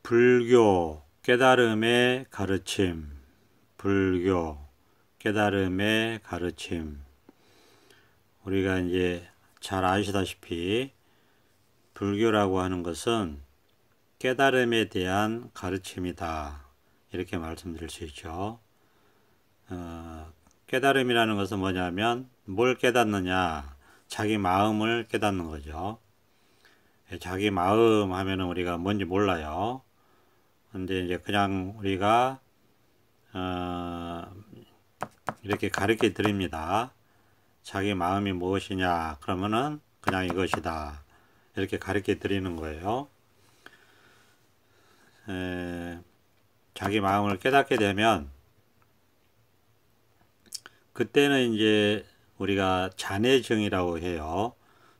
불교 깨달음의 가르침, 불교 깨달음의 가르침. 우리가 이제 잘 아시다시피 불교라고 하는 것은 깨달음에 대한 가르침이다, 이렇게 말씀드릴 수 있죠. 깨달음이라는 것은 뭐냐면 뭘 깨닫느냐, 자기 마음을 깨닫는 거죠. 자기 마음 하면은 우리가 뭔지 몰라요. 근데 이제 그냥 우리가 이렇게 가르쳐 드립니다. 자기 마음이 무엇이냐 그러면은 그냥 이것이다, 이렇게 가르쳐 드리는 거예요. 자기 마음을 깨닫게 되면 그때는 이제 우리가 잔해증이라고 해요.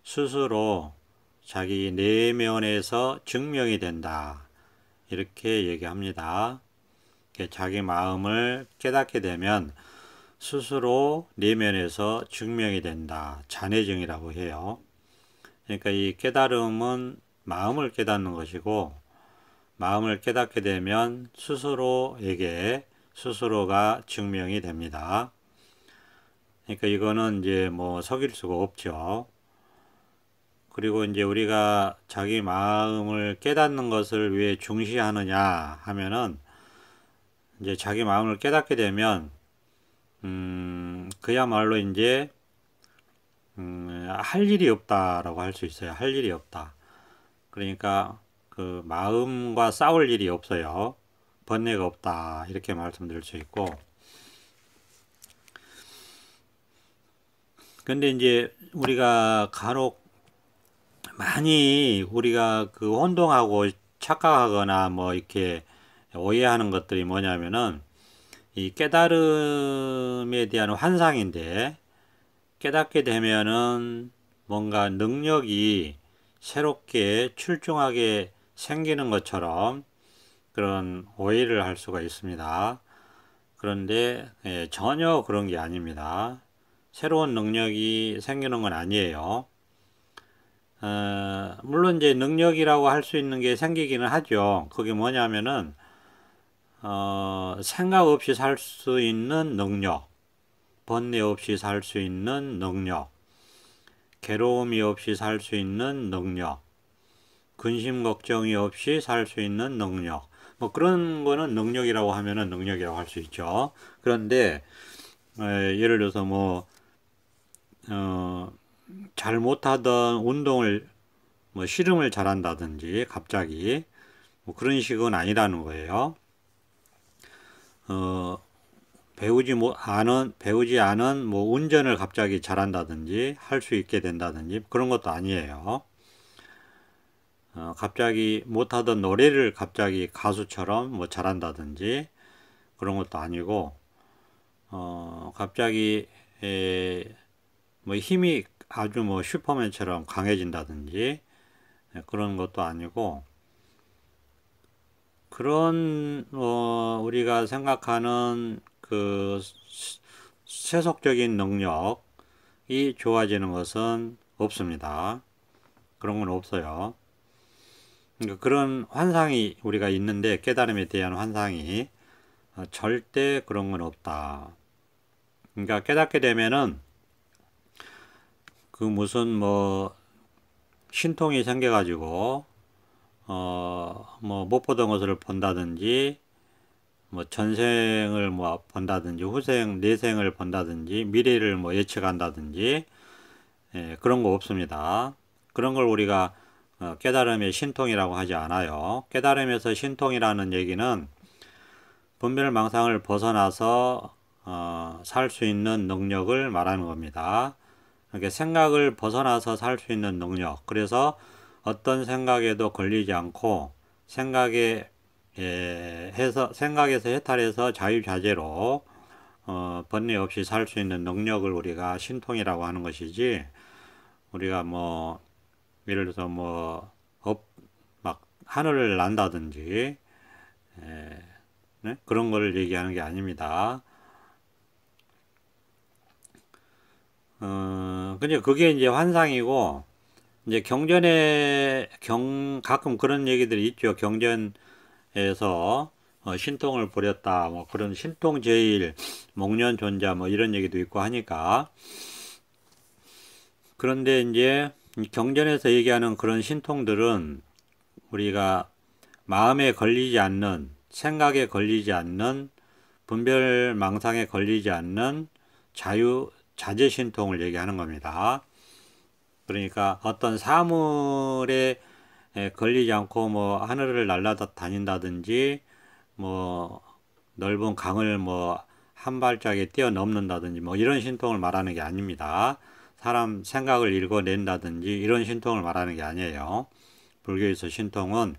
스스로 자기 내면에서 증명이 된다, 이렇게 얘기합니다. 자기 마음을 깨닫게 되면 스스로 내면에서 증명이 된다, 잔해증이라고 해요. 그러니까 이 깨달음은 마음을 깨닫는 것이고, 마음을 깨닫게 되면 스스로에게 스스로가 증명이 됩니다. 그러니까 이거는 이제 뭐 속일 수가 없죠. 그리고 이제 우리가 자기 마음을 깨닫는 것을 왜 중시하느냐 하면은, 이제 자기 마음을 깨닫게 되면 그야말로 이제 할 일이 없다라고 할 수 있어요. 할 일이 없다. 그러니까 그 마음과 싸울 일이 없어요. 번뇌가 없다, 이렇게 말씀드릴 수 있고. 근데 이제 우리가 간혹 많이 우리가 그 혼동하고 착각하거나 뭐 이렇게 오해하는 것들이 뭐냐면은, 이 깨달음에 대한 환상인데, 깨닫게 되면은 뭔가 능력이 새롭게 출중하게 생기는 것처럼 그런 오해를 할 수가 있습니다. 그런데 전혀 그런 게 아닙니다. 새로운 능력이 생기는 건 아니에요. 물론 이제 능력이라고 할 수 있는 게 생기기는 하죠. 그게 뭐냐면은 생각 없이 살 수 있는 능력, 번뇌 없이 살 수 있는 능력, 괴로움이 없이 살 수 있는 능력, 근심 걱정이 없이 살 수 있는 능력, 뭐 그런 거는 능력이라고 하면은 능력이라고 할 수 있죠. 그런데 예를 들어서 뭐 잘 못하던 운동을 뭐 씨름을 잘한다든지 갑자기 뭐 그런 식은 아니라는 거예요. 배우지 않은 뭐 운전을 갑자기 잘한다든지 할 수 있게 된다든지 그런 것도 아니에요. 갑자기 못하던 노래를 갑자기 가수처럼 뭐 잘한다든지 그런 것도 아니고, 갑자기 뭐 힘이 아주 뭐 슈퍼맨처럼 강해진다든지 그런 것도 아니고, 그런 우리가 생각하는 그 세속적인 능력이 좋아지는 것은 없습니다. 그런 건 없어요. 그러니까 그런 환상이 우리가 있는데, 깨달음에 대한 환상이 절대 그런 건 없다. 그러니까 깨닫게 되면은 그 무슨 뭐 신통이 생겨가지고 뭐 못 보던 것을 본다든지, 뭐 전생을 뭐 본다든지, 후생 내생을 본다든지, 미래를 뭐 예측한다든지, 그런 거 없습니다. 그런 걸 우리가 깨달음의 신통이라고 하지 않아요. 깨달음에서 신통이라는 얘기는 분별망상을 벗어나서 살 수 있는 능력을 말하는 겁니다. 이렇게 생각을 벗어나서 살 수 있는 능력. 그래서 어떤 생각에도 걸리지 않고 생각에서 해탈해서 자유자재로 번뇌 없이 살 수 있는 능력을 우리가 신통이라고 하는 것이지, 우리가 뭐 예를 들어서 뭐 막 하늘을 난다든지 네? 그런 걸 얘기하는 게 아닙니다. 근데 그게 이제 환상이고, 이제 가끔 그런 얘기들이 있죠. 경전 해서 신통을 부렸다. 뭐 그런 신통제일, 목련존자 뭐 이런 얘기도 있고 하니까. 그런데 이제 경전에서 얘기하는 그런 신통들은 우리가 마음에 걸리지 않는, 생각에 걸리지 않는, 분별망상에 걸리지 않는 자제신통을 얘기하는 겁니다. 그러니까 어떤 사물에 걸리지 않고 뭐 하늘을 날아다닌다든지 뭐 넓은 강을 뭐 한 발짝에 뛰어넘는다든지 뭐 이런 신통을 말하는 게 아닙니다. 사람 생각을 읽어낸다든지 이런 신통을 말하는 게 아니에요. 불교에서 신통은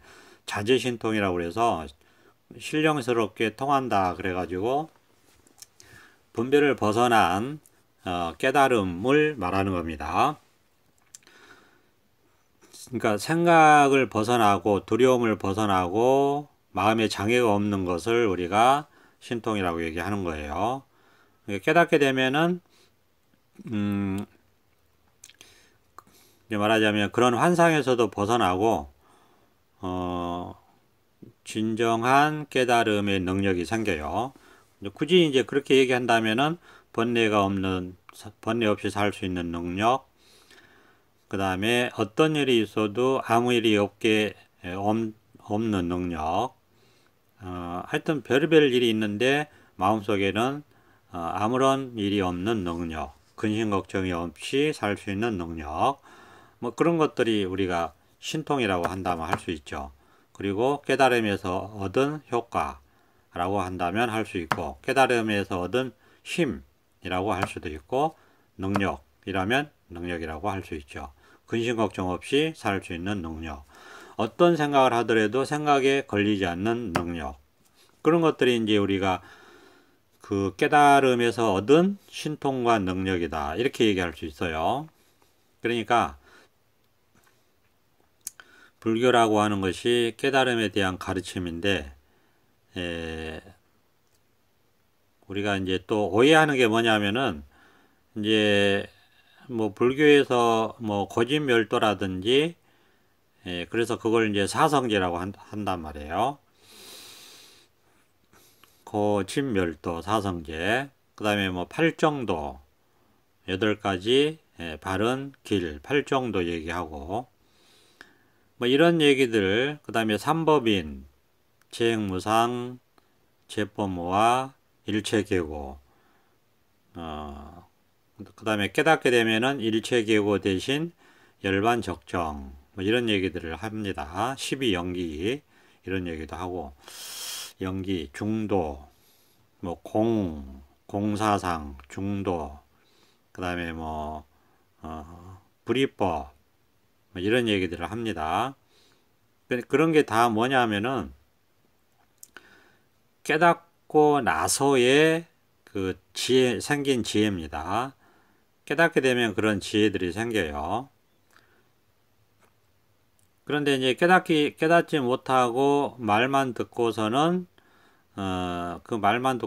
자제신통이라고 해서 신령스럽게 통한다 그래가지고 분별을 벗어난 깨달음을 말하는 겁니다. 그러니까 생각을 벗어나고 두려움을 벗어나고 마음에 장애가 없는 것을 우리가 신통이라고 얘기하는 거예요. 깨닫게 되면은 이제 말하자면 그런 환상에서도 벗어나고 진정한 깨달음의 능력이 생겨요. 굳이 이제 그렇게 얘기한다면은 번뇌 없이 살 수 있는 능력, 그 다음에 어떤 일이 있어도 아무 일이 없는 능력, 하여튼 별의별 일이 있는데 마음속에는 아무런 일이 없는 능력, 근심 걱정이 없이 살 수 있는 능력, 뭐 그런 것들이 우리가 신통이라고 한다면 할 수 있죠. 그리고 깨달음에서 얻은 효과라고 한다면 할 수 있고, 깨달음에서 얻은 힘이라고 할 수도 있고, 능력이라면 능력이라고 할 수 있죠. 근심 걱정 없이 살 수 있는 능력, 어떤 생각을 하더라도 생각에 걸리지 않는 능력, 그런 것들이 이제 우리가 그 깨달음에서 얻은 신통과 능력이다 이렇게 얘기할 수 있어요. 그러니까 불교라고 하는 것이 깨달음에 대한 가르침인데 우리가 이제 또 오해하는 게 뭐냐면은 이제 뭐 불교에서 뭐 고진멸도라든지 그래서 그걸 이제 사성제라고 한단 말이에요. 고진멸도 사성제, 그 다음에 뭐 팔정도 8가지 바른 길 팔정도 얘기하고 뭐 이런 얘기들, 그 다음에 삼법인, 재행무상, 재법무와 일체계고, 그 다음에 깨닫게 되면은 일체계고 대신 열반적정, 뭐 이런 얘기들을 합니다. 12영기, 이런 얘기도 하고, 영기, 중도, 뭐 공사상, 중도, 그 다음에 뭐, 불이법, 뭐 이런 얘기들을 합니다. 그런 게 다 뭐냐 하면은 깨닫고 나서의 그 생긴 지혜입니다. 깨닫게 되면 그런 지혜들이 생겨요. 그런데 이제 깨닫지 못하고 말만 듣고서는 말만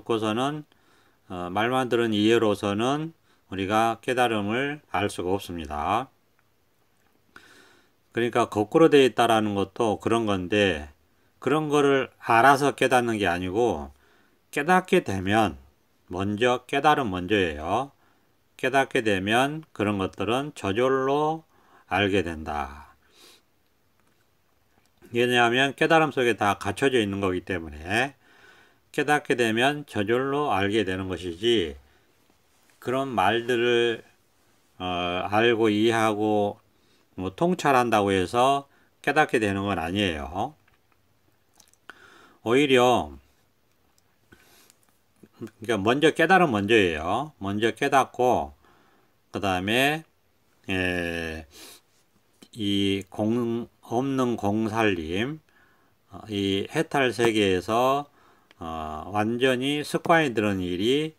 들은 이해로서는 우리가 깨달음을 알 수가 없습니다. 그러니까 거꾸로 되어 있다라는 것도 그런 건데, 그런 거를 알아서 깨닫는 게 아니고 깨닫게 되면 깨달음 먼저예요. 깨닫게 되면 그런 것들은 저절로 알게 된다. 왜냐하면 깨달음 속에 다 갖춰져 있는 거기 때문에 깨닫게 되면 저절로 알게 되는 것이지, 그런 말들을 알고 이해하고 뭐 통찰한다고 해서 깨닫게 되는 건 아니에요. 오히려 그러니까 먼저 깨달음 먼저예요. 먼저 깨닫고 그 다음에 이 없는 공살림, 이 해탈 세계에서 완전히 습관이 들은 일이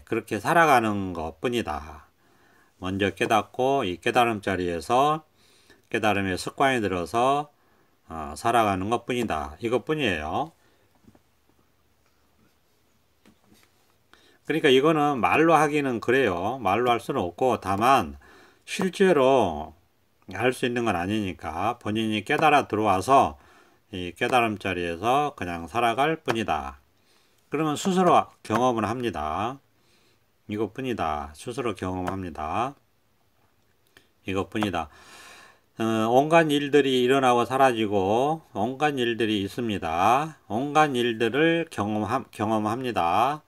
그렇게 살아가는 것 뿐이다. 먼저 깨닫고 이 깨달음 자리에서 깨달음의 습관이 들어서 살아가는 것 뿐이다. 이것 뿐이에요. 그러니까 이거는 말로 하기는 그래요. 말로 할 수는 없고, 다만 실제로 알 수 있는 건 아니니까 본인이 깨달아 들어와서 이 깨달음 자리에서 그냥 살아갈 뿐이다. 그러면 스스로 경험을 합니다. 이것뿐이다. 스스로 경험합니다. 이것뿐이다. 온갖 일들이 일어나고 사라지고 온갖 일들이 있습니다. 온갖 일들을 경험합니다.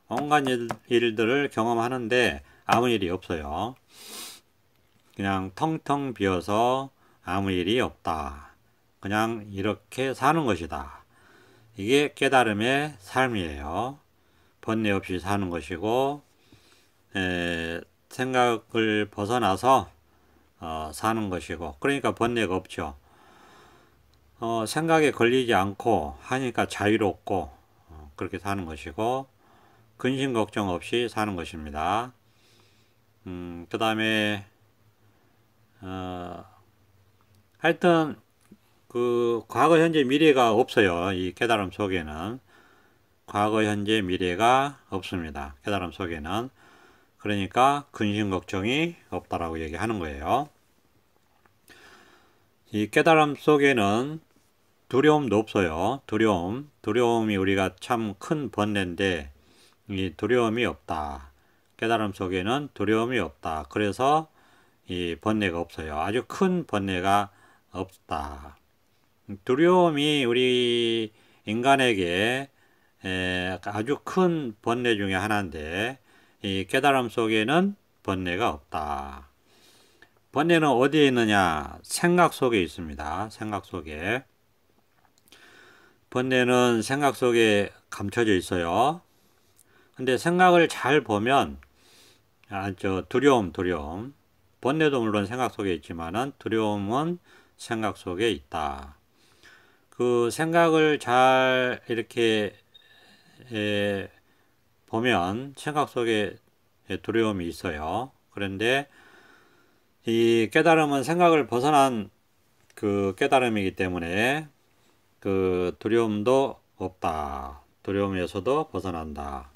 온갖 일들을 경험하는데 아무 일이 없어요. 그냥 텅텅 비어서 아무 일이 없다. 그냥 이렇게 사는 것이다. 이게 깨달음의 삶이에요. 번뇌 없이 사는 것이고 생각을 벗어나서 사는 것이고, 그러니까 번뇌가 없죠. 생각에 걸리지 않고 하니까 자유롭고 그렇게 사는 것이고, 근심 걱정 없이 사는 것입니다. 그 다음에 하여튼 그 과거 현재 미래가 없어요. 이 깨달음 속에는 과거 현재 미래가 없습니다. 깨달음 속에는. 그러니까 근심 걱정이 없다라고 얘기하는 거예요. 이 깨달음 속에는 두려움도 없어요. 두려움이 우리가 참 큰 번뇌인데 이 두려움이 없다. 깨달음 속에는 두려움이 없다. 그래서 이 번뇌가 없어요. 아주 큰 번뇌가 없다. 두려움이 우리 인간에게 아주 큰 번뇌 중에 하나인데 이 깨달음 속에는 번뇌가 없다. 번뇌는 어디에 있느냐? 생각 속에 있습니다. 생각 속에. 번뇌는 생각 속에 감춰져 있어요. 근데 생각을 잘 보면 두려움. 번뇌도 물론 생각 속에 있지만은 두려움은 생각 속에 있다. 그 생각을 잘 이렇게 보면 생각 속에 두려움이 있어요. 그런데 이 깨달음은 생각을 벗어난 그 깨달음이기 때문에 그 두려움도 없다. 두려움에서도 벗어난다.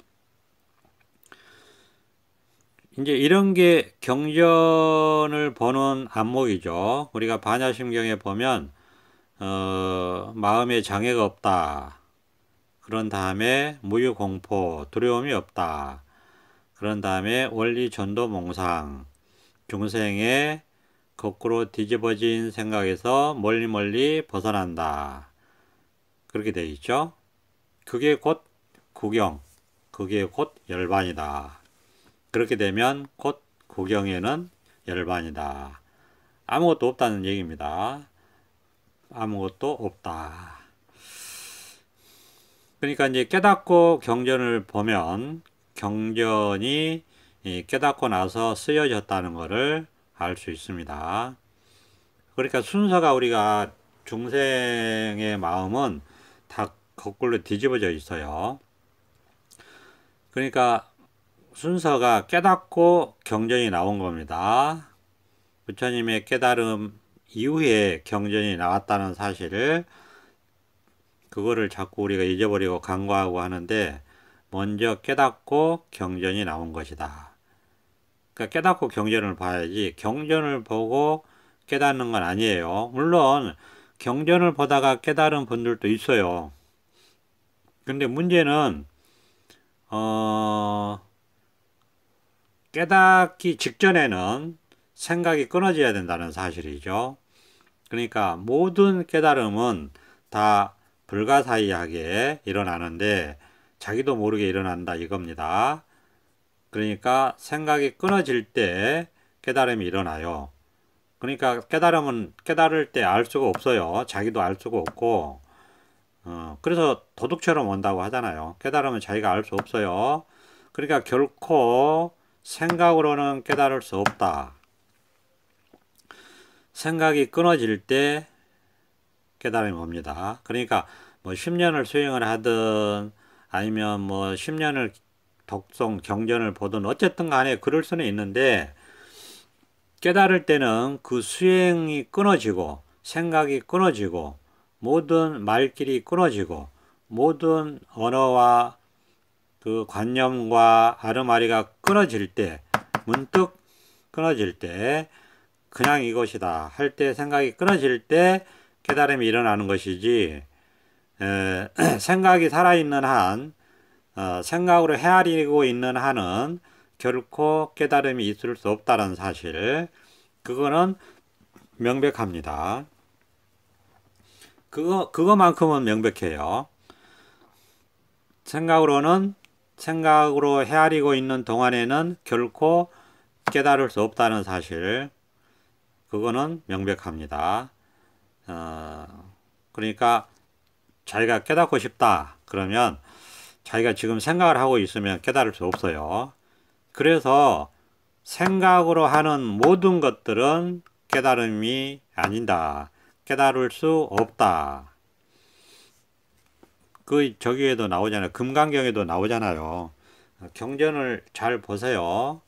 이제 이런 게 경전을 보는 안목이죠. 우리가 반야심경에 보면 마음에 장애가 없다. 그런 다음에 무유공포, 두려움이 없다. 그런 다음에 원리전도몽상, 중생의 거꾸로 뒤집어진 생각에서 멀리 벗어난다. 그렇게 되어 있죠. 그게 곧 구경, 그게 곧 열반이다. 그렇게 되면 곧 구경에는 열반이다. 아무것도 없다는 얘기입니다. 아무것도 없다. 그러니까 이제 깨닫고 경전을 보면 경전이 깨닫고 나서 쓰여졌다는 것을 알 수 있습니다. 그러니까 순서가 우리가 중생의 마음은 다 거꾸로 뒤집어져 있어요. 그러니까 순서가 깨닫고 경전이 나온 겁니다. 부처님의 깨달음 이후에 경전이 나왔다는 사실을 그거를 자꾸 우리가 잊어버리고 간과하고 하는데 먼저 깨닫고 경전이 나온 것이다. 그러니까 깨닫고 경전을 봐야지 경전을 보고 깨닫는 건 아니에요. 물론 경전을 보다가 깨달은 분들도 있어요. 근데 문제는 깨닫기 직전에는 생각이 끊어져야 된다는 사실이죠. 그러니까 모든 깨달음은 다 불가사의하게 일어나는데 자기도 모르게 일어난다 이겁니다. 그러니까 생각이 끊어질 때 깨달음이 일어나요. 그러니까 깨달음은 깨달을 때 알 수가 없어요. 자기도 알 수가 없고 그래서 도둑처럼 온다고 하잖아요. 깨달음은 자기가 알 수 없어요. 그러니까 결코 생각으로는 깨달을 수 없다. 생각이 끊어질 때 깨달음이 옵니다. 그러니까 뭐 10년을 수행을 하든 아니면 뭐 10년을 독송 경전을 보든 어쨌든 간에 그럴 수는 있는데 깨달을 때는 그 수행이 끊어지고 생각이 끊어지고 모든 말길이 끊어지고 모든 언어와 그 관념과 아르마리가 끊어질 때 문득 끊어질 때 그냥 이것이다 할 때 생각이 끊어질 때 깨달음이 일어나는 것이지, 생각이 살아있는 한, 생각으로 헤아리고 있는 한은 결코 깨달음이 있을 수 없다는 사실, 그거는 명백합니다. 그거만큼은 명백해요. 생각으로 헤아리고 있는 동안에는 결코 깨달을 수 없다는 사실, 그거는 명백합니다. 그러니까 자기가 깨닫고 싶다 그러면 자기가 지금 생각을 하고 있으면 깨달을 수 없어요. 그래서 생각으로 하는 모든 것들은 깨달음이 아니다. 깨달을 수 없다. 저기에도 나오잖아요. 금강경에도 나오잖아요. 경전을 잘 보세요.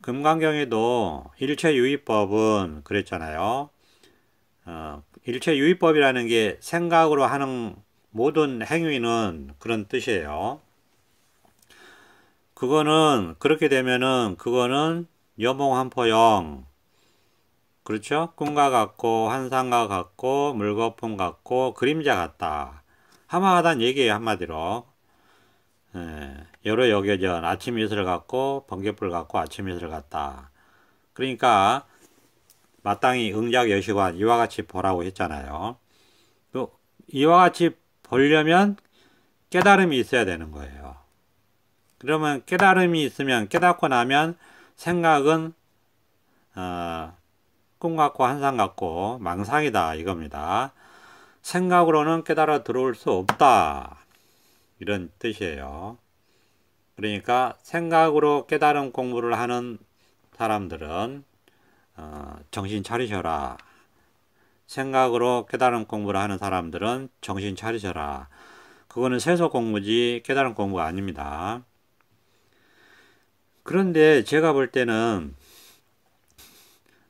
금강경에도 일체유의법은 그랬잖아요. 일체유의법이라는 게 생각으로 하는 모든 행위는 그런 뜻이에요. 그렇게 되면은 그거는 여몽한포영, 그렇죠? 꿈과 같고 환상과 같고 물거품 같고 그림자 같다. 하마하단 얘기예요. 한마디로. 여러 여겨전 아침 이슬 같고 번개불 같고 아침 이슬 같다. 그러니까 마땅히 응작 여시관 이와 같이 보라고 했잖아요. 이와 같이 보려면 깨달음이 있어야 되는 거예요. 그러면 깨달음이 있으면, 깨닫고 나면 생각은 꿈 같고 환상 같고 망상이다 이겁니다. 생각으로는 깨달아 들어올 수 없다 이런 뜻이에요. 그러니까 생각으로 깨달음 공부를 하는 사람들은 정신 차리셔라. 생각으로 깨달음 공부를 하는 사람들은 정신 차리셔라. 그거는 세속 공부지 깨달음 공부가 아닙니다. 그런데 제가 볼 때는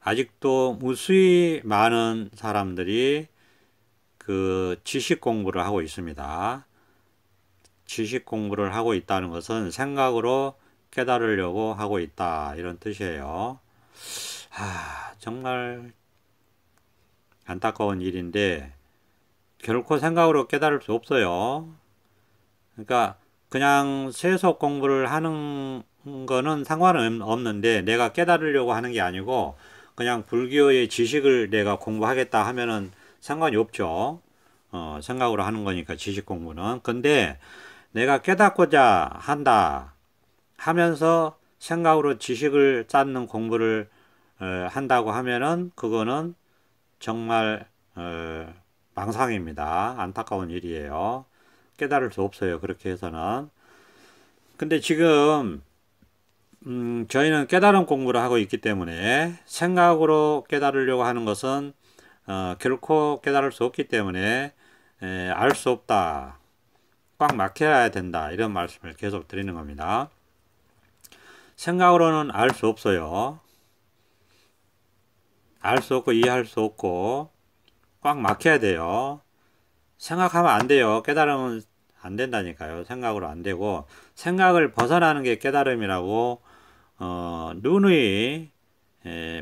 아직도 무수히 많은 사람들이 그 지식 공부를 하고 있습니다. 지식 공부를 하고 있다는 것은 생각으로 깨달으려고 하고 있다 이런 뜻이에요. 정말 안타까운 일인데 결코 생각으로 깨달을 수 없어요. 그러니까 그냥 세속 공부를 하는 거는 상관은 없는데 내가 깨달으려고 하는 게 아니고 그냥 불교의 지식을 내가 공부하겠다 하면은 상관이 없죠. 생각으로 하는 거니까 지식 공부는. 근데 내가 깨닫고자 한다 하면서 생각으로 지식을 쌓는 공부를 한다고 하면은 그거는 정말 망상입니다. 안타까운 일이에요. 깨달을 수 없어요. 그렇게 해서는. 근데 지금 저희는 깨달음 공부를 하고 있기 때문에 생각으로 깨달으려고 하는 것은 결코 깨달을 수 없기 때문에 알 수 없다. 꽉 막혀야 된다. 이런 말씀을 계속 드리는 겁니다. 생각으로는 알 수 없어요. 알 수 없고 이해할 수 없고 꽉 막혀야 돼요. 생각하면 안 돼요. 깨달음은 안 된다니까요. 생각으로 안 되고 생각을 벗어나는 게 깨달음이라고 누누이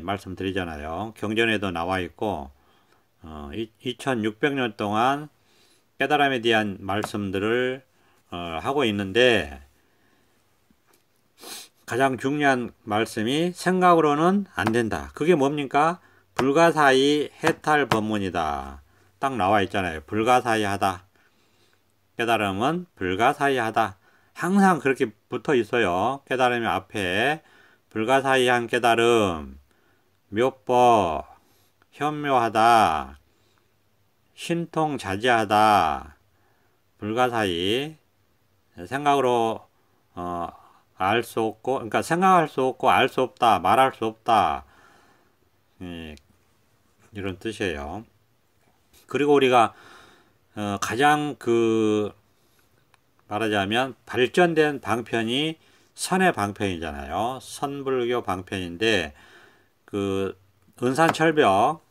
말씀드리잖아요. 경전에도 나와 있고 2600년 동안 깨달음에 대한 말씀들을 하고 있는데 가장 중요한 말씀이 생각으로는 안 된다. 그게 뭡니까? 불가사의 해탈 법문이다. 딱 나와 있잖아요. 불가사의하다. 깨달음은 불가사의하다. 항상 그렇게 붙어 있어요. 깨달음의 앞에 불가사의한 깨달음, 묘법, 현묘하다, 신통자제하다, 불가사의, 생각으로 알 수 없고, 그러니까 생각할 수 없고 알 수 없다, 말할 수 없다, 이런 뜻이에요. 그리고 우리가 가장 말하자면 발전된 방편이 선의 방편이잖아요. 선불교 방편인데 은산철벽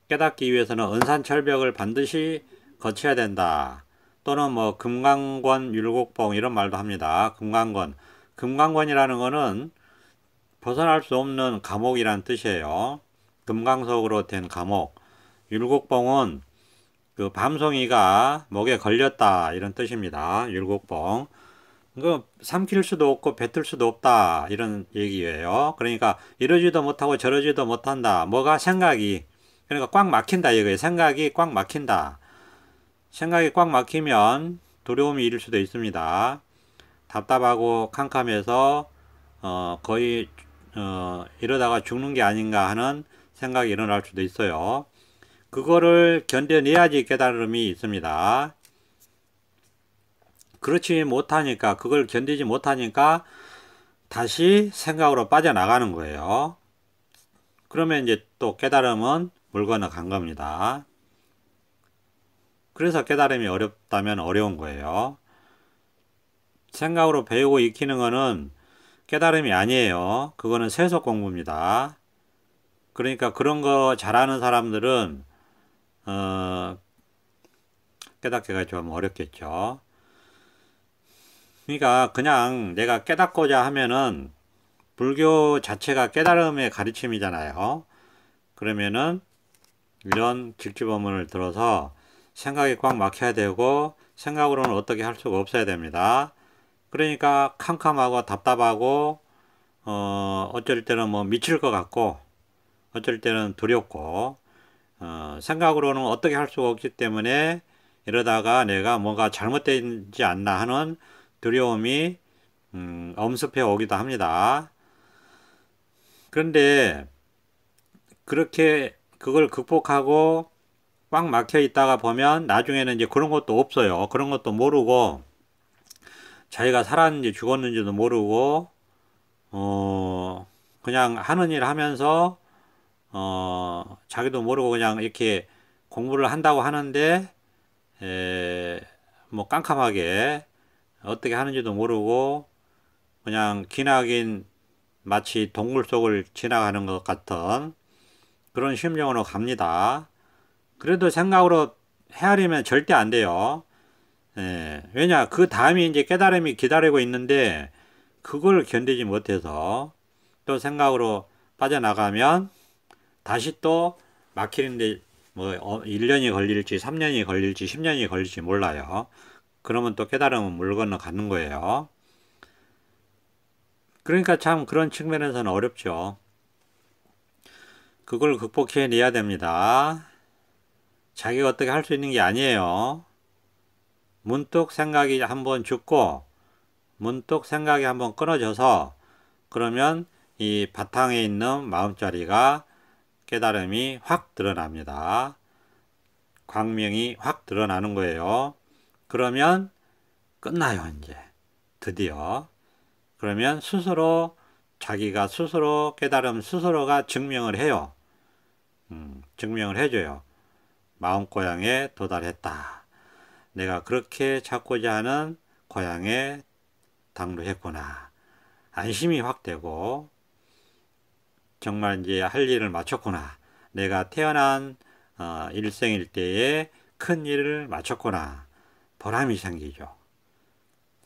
깨닫기 위해서는 은산철벽을 반드시 거쳐야 된다. 또는 뭐 금강권 율곡봉 이런 말도 합니다. 금강권이라는 거는 벗어날 수 없는 감옥이란 뜻이에요. 금강석으로 된 감옥. 율곡봉은 그 밤송이가 목에 걸렸다 이런 뜻입니다. 율곡봉. 그 삼킬 수도 없고 뱉을 수도 없다 이런 얘기예요. 그러니까 이러지도 못하고 저러지도 못한다. 뭐가 생각이 그러니까 꽉 막힌다 이거예요. 생각이 꽉 막힌다. 생각이 꽉 막히면 두려움이 일을 수도 있습니다. 답답하고 캄캄해서 거의 이러다가 죽는 게 아닌가 하는 생각이 일어날 수도 있어요. 그거를 견뎌내야지 깨달음이 있습니다. 그렇지 못하니까 그걸 견디지 못하니까 다시 생각으로 빠져나가는 거예요. 그러면 이제 또 깨달음은 물 건너 간 겁니다. 그래서 깨달음이 어렵다면 어려운 거예요. 생각으로 배우고 익히는 거는 깨달음이 아니에요. 그거는 세속 공부입니다. 그러니까 그런 거 잘하는 사람들은 깨닫기가 좀 어렵겠죠. 그러니까 그냥 내가 깨닫고자 하면은 불교 자체가 깨달음의 가르침이잖아요. 그러면은 이런 직지법문을 들어서 생각이 꽉 막혀야 되고 생각으로는 어떻게 할 수가 없어야 됩니다. 그러니까 캄캄하고 답답하고 어쩔 때는 뭐 미칠 것 같고 어쩔 때는 두렵고 생각으로는 어떻게 할 수가 없기 때문에 이러다가 내가 뭔가 잘못되지 않나 하는 두려움이 엄습해 오기도 합니다. 그런데 그렇게 그걸 극복하고 꽉 막혀 있다가 보면 나중에는 이제 그런 것도 없어요. 그런 것도 모르고 자기가 살았는지 죽었는지도 모르고 그냥 하는 일 하면서 자기도 모르고 그냥 이렇게 공부를 한다고 하는데 뭐 깜깜하게 어떻게 하는지도 모르고 그냥 기나긴 마치 동굴 속을 지나가는 것 같은 그런 심정으로 갑니다. 그래도 생각으로 헤아리면 절대 안 돼요. 왜냐 그 다음이 이제 깨달음이 기다리고 있는데 그걸 견디지 못해서 또 생각으로 빠져나가면 다시 또 막히는데 뭐 1년이 걸릴지 3년이 걸릴지 10년이 걸릴지 몰라요. 그러면 또 깨달음은 물 건너 가는 거예요. 그러니까 참 그런 측면에서는 어렵죠. 그걸 극복해내야 됩니다. 자기가 어떻게 할 수 있는 게 아니에요. 문득 생각이 한번 죽고 문득 생각이 한번 끊어져서 그러면 이 바탕에 있는 마음자리가 깨달음이 확 드러납니다. 광명이 확 드러나는 거예요. 그러면 끝나요 이제 드디어. 그러면 스스로 자기가 스스로 깨달음 스스로가 증명을 해요. 증명을 해줘요. 마음고향에 도달했다. 내가 그렇게 찾고자 하는 고향에 당도했구나. 안심이 확 되고 정말 이제 할 일을 마쳤구나. 내가 태어난 일생일 때에 큰 일을 마쳤구나. 보람이 생기죠.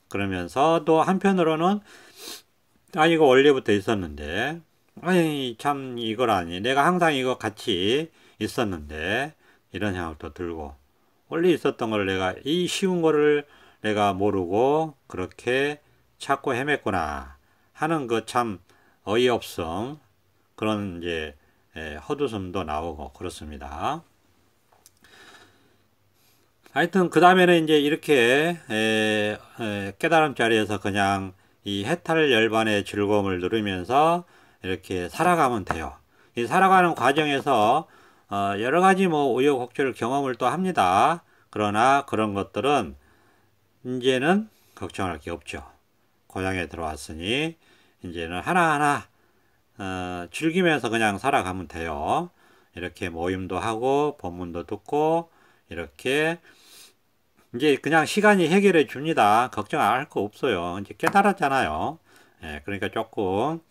그러면서 또 한편으로는 이거 원래부터 있었는데 아니 참 이거라니 내가 항상 이거 같이 있었는데 이런 생각도 들고 원래 있었던 걸 내가 이 쉬운 거를 내가 모르고 그렇게 찾고 헤맸구나 하는 그 참 어이없음 그런 이제 헛웃음도 나오고 그렇습니다. 하여튼 그 다음에는 이제 이렇게 깨달음 자리에서 그냥 이 해탈 열반의 즐거움을 누리면서 이렇게 살아가면 돼요. 이 살아가는 과정에서 여러 가지 뭐 우여곡절 경험을 또 합니다. 그러나 그런 것들은 이제는 걱정할 게 없죠. 고향에 들어왔으니 이제는 하나하나 즐기면서 그냥 살아가면 돼요. 이렇게 모임도 하고 법문도 듣고 이렇게 이제 그냥 시간이 해결해 줍니다. 걱정할 거 없어요. 이제 깨달았잖아요. 그러니까 조금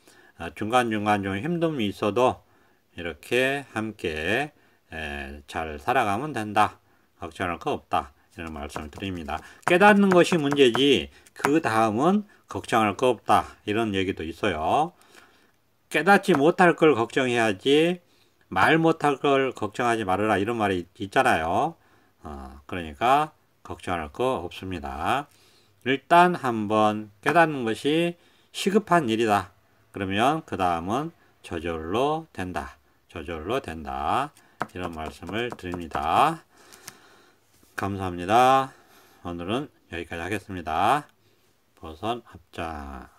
중간중간 좀 힘듦이 있어도 이렇게 함께 잘 살아가면 된다. 걱정할 거 없다. 이런 말씀을 드립니다. 깨닫는 것이 문제지 그 다음은 걱정할 거 없다. 이런 얘기도 있어요. 깨닫지 못할 걸 걱정해야지 말 못할 걸 걱정하지 말아라 이런 말이 있잖아요. 그러니까 걱정할 거 없습니다. 일단 한번 깨닫는 것이 시급한 일이다. 그러면 그 다음은 저절로 된다. 저절로 된다. 이런 말씀을 드립니다. 감사합니다. 오늘은 여기까지 하겠습니다. 보선 합장.